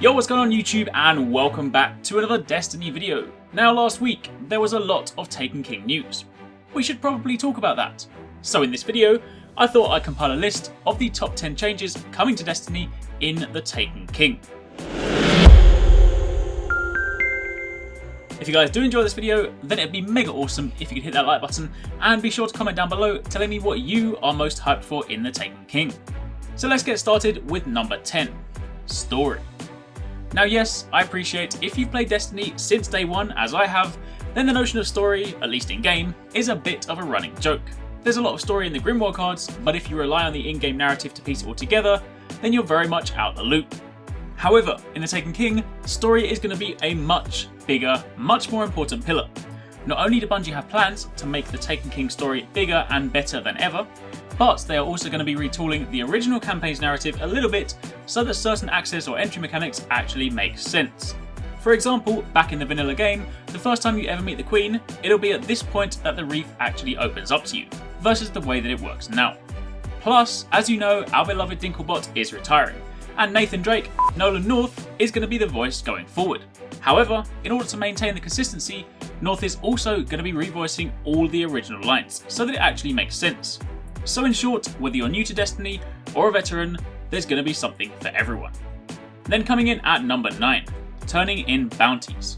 Yo, what's going on YouTube, and welcome back to another Destiny video. Now last week, there was a lot of Taken King news. We should probably talk about that. So in this video, I thought I'd compile a list of the top 10 changes coming to Destiny in the Taken King. If you guys do enjoy this video, then it'd be mega awesome if you could hit that like button and be sure to comment down below telling me what you are most hyped for in the Taken King. So let's get started with number 10, Story. Now yes, I appreciate if you've played Destiny since day one, as I have, then the notion of story, at least in game, is a bit of a running joke. There's a lot of story in the Grimoire cards, but if you rely on the in-game narrative to piece it all together, then you're very much out the loop. However, in the Taken King, story is going to be a much bigger, much more important pillar. Not only do Bungie have plans to make the Taken King story bigger and better than ever, but they are also going to be retooling the original campaign's narrative a little bit so that certain access or entry mechanics actually make sense. For example, back in the vanilla game, the first time you ever meet the Queen, it'll be at this point that the reef actually opens up to you, versus the way that it works now. Plus, as you know, our beloved Dinklebot is retiring, and Nathan Drake, Nolan North, is going to be the voice going forward. However, in order to maintain the consistency, North is also going to be revoicing all the original lines, so that it actually makes sense. So in short, whether you're new to Destiny or a veteran, there's going to be something for everyone. Then coming in at number 9, turning in Bounties.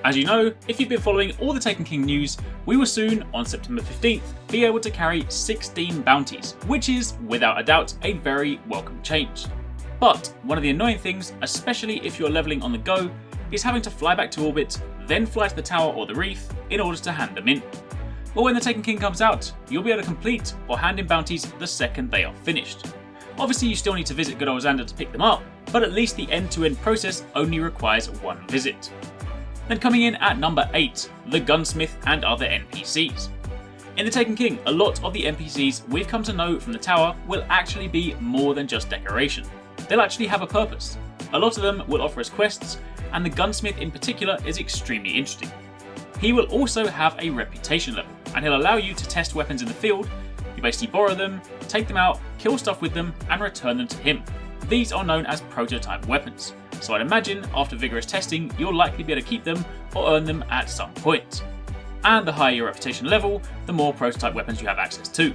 As you know, if you've been following all the Taken King news, we will soon, on September 15th, be able to carry 16 Bounties, which is, without a doubt, a very welcome change. But one of the annoying things, especially if you're leveling on the go, is having to fly back to orbit, then fly to the tower or the reef in order to hand them in. But when the Taken King comes out, you'll be able to complete or hand in bounties the second they are finished. Obviously you still need to visit good old Xander to pick them up, but at least the end-to-end process only requires one visit. Then coming in at number 8, the Gunsmith and other NPCs. In the Taken King, a lot of the NPCs we've come to know from the tower will actually be more than just decoration. They'll actually have a purpose. A lot of them will offer us quests, and the Gunsmith in particular is extremely interesting. He will also have a reputation level, and he'll allow you to test weapons in the field. You basically borrow them, take them out, kill stuff with them, and return them to him. These are known as prototype weapons, so I'd imagine after vigorous testing you'll likely be able to keep them or earn them at some point. And the higher your reputation level, the more prototype weapons you have access to.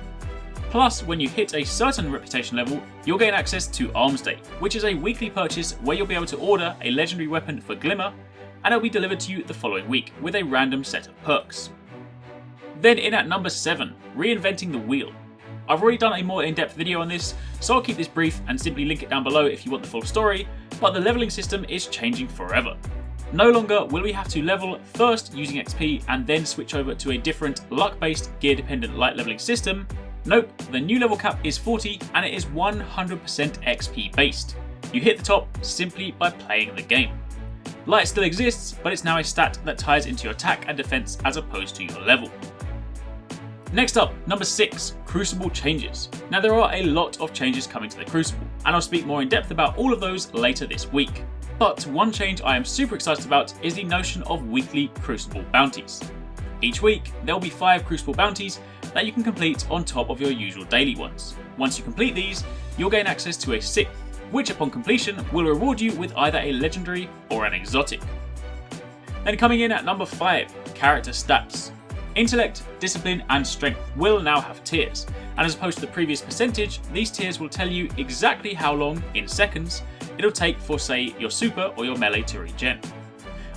Plus, when you hit a certain reputation level, you'll gain access to Arms Day, which is a weekly purchase where you'll be able to order a legendary weapon for Glimmer, and it'll be delivered to you the following week with a random set of perks. Then in at number 7, reinventing the wheel. I've already done a more in-depth video on this, so I'll keep this brief and simply link it down below if you want the full story, but the leveling system is changing forever. No longer will we have to level first using XP and then switch over to a different luck-based gear-dependent light leveling system. Nope, the new level cap is 40 and it is 100% XP based. You hit the top simply by playing the game. Light still exists, but it's now a stat that ties into your attack and defense as opposed to your level. Next up, number 6, Crucible Changes. Now there are a lot of changes coming to the Crucible, and I'll speak more in depth about all of those later this week. But one change I am super excited about is the notion of weekly Crucible Bounties. Each week, there will be 5 Crucible Bounties that you can complete on top of your usual daily ones. Once you complete these, you'll gain access to a 6th, which upon completion will reward you with either a legendary or an exotic. Then coming in at number 5, character stats. Intellect, discipline and strength will now have tiers, and as opposed to the previous percentage, these tiers will tell you exactly how long, in seconds, it'll take for say your super or your melee to regen.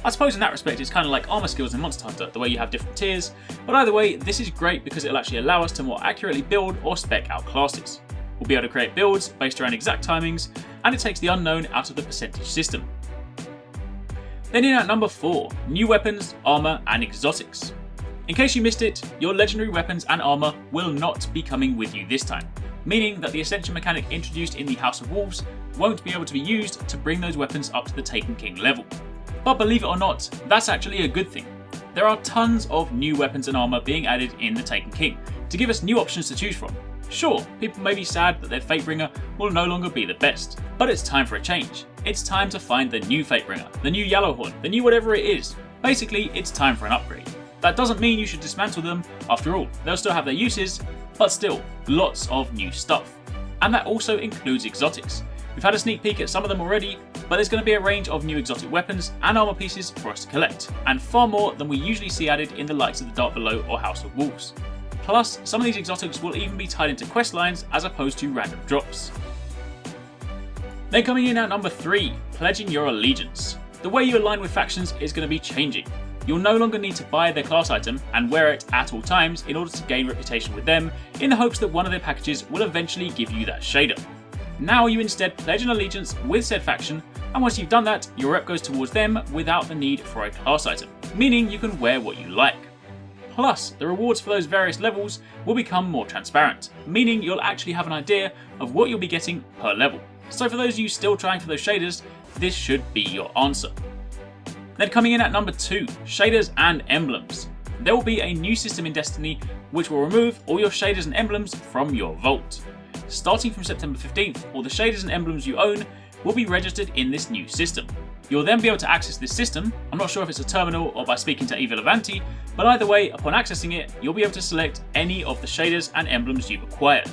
I suppose in that respect it's kind of like armor skills in Monster Hunter, the way you have different tiers, but either way this is great because it'll actually allow us to more accurately build or spec our classes. We'll be able to create builds based around exact timings, and it takes the unknown out of the percentage system. Then in at number 4, new weapons, armor and exotics. In case you missed it, your legendary weapons and armor will not be coming with you this time, meaning that the Ascension mechanic introduced in the House of Wolves won't be able to be used to bring those weapons up to the Taken King level. But believe it or not, that's actually a good thing. There are tons of new weapons and armor being added in the Taken King to give us new options to choose from. Sure, people may be sad that their Fatebringer will no longer be the best, but it's time for a change. It's time to find the new Fatebringer, the new Yellowhorn, the new whatever it is. Basically, it's time for an upgrade. That doesn't mean you should dismantle them, after all, they'll still have their uses, but still, lots of new stuff. And that also includes exotics. We've had a sneak peek at some of them already, but there's going to be a range of new exotic weapons and armor pieces for us to collect, and far more than we usually see added in the likes of the Dark Below or House of Wolves. Plus, some of these exotics will even be tied into quest lines as opposed to random drops. Then coming in at number 3, pledging your allegiance. The way you align with factions is going to be changing. You'll no longer need to buy their class item and wear it at all times in order to gain reputation with them, in the hopes that one of their packages will eventually give you that shader. Now you instead pledge an allegiance with said faction, and once you've done that, your rep goes towards them without the need for a class item, meaning you can wear what you like. Plus, the rewards for those various levels will become more transparent, meaning you'll actually have an idea of what you'll be getting per level. So for those of you still trying for those shaders, this should be your answer. Then coming in at number 2, shaders and emblems. There will be a new system in Destiny which will remove all your shaders and emblems from your vault. Starting from September 15th, all the shaders and emblems you own will be registered in this new system. You'll then be able to access this system. I'm not sure if it's a terminal or by speaking to Evil Avanti, but either way, upon accessing it, you'll be able to select any of the shaders and emblems you've acquired.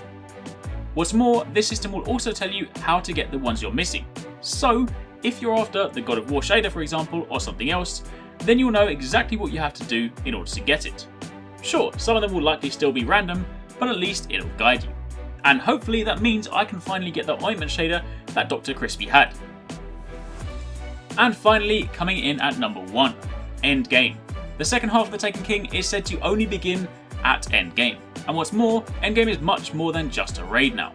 What's more, this system will also tell you how to get the ones you're missing. So, if you're after the God of War shader, for example, or something else, then you'll know exactly what you have to do in order to get it. Sure, some of them will likely still be random, but at least it'll guide you. And hopefully that means I can finally get the ointment shader that Dr. Crispy had. And finally, coming in at number 1, Endgame. The second half of the Taken King is said to only begin at Endgame. And what's more, Endgame is much more than just a raid now.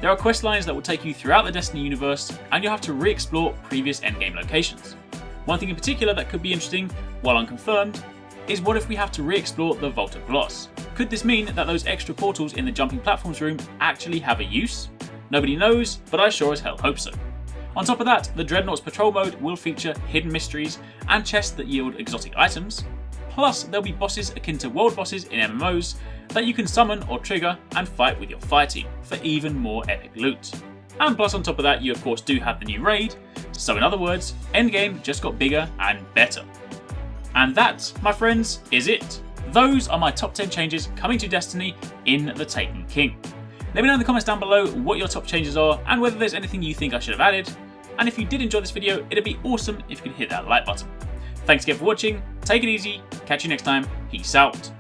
There are quest lines that will take you throughout the Destiny universe, and you'll have to re-explore previous Endgame locations. One thing in particular that could be interesting, while unconfirmed, is what if we have to re-explore the Vault of Glass? Could this mean that those extra portals in the jumping platforms room actually have a use? Nobody knows, but I sure as hell hope so. On top of that, the Dreadnought's patrol mode will feature hidden mysteries and chests that yield exotic items. Plus, there'll be bosses akin to world bosses in MMOs that you can summon or trigger and fight with your fire team for even more epic loot. And plus on top of that, you of course do have the new raid, so in other words, Endgame just got bigger and better. And that, my friends, is it. Those are my top 10 changes coming to Destiny in the Taken King. Let me know in the comments down below what your top changes are and whether there's anything you think I should have added. And if you did enjoy this video, it'd be awesome if you could hit that like button. Thanks again for watching, take it easy, catch you next time, peace out.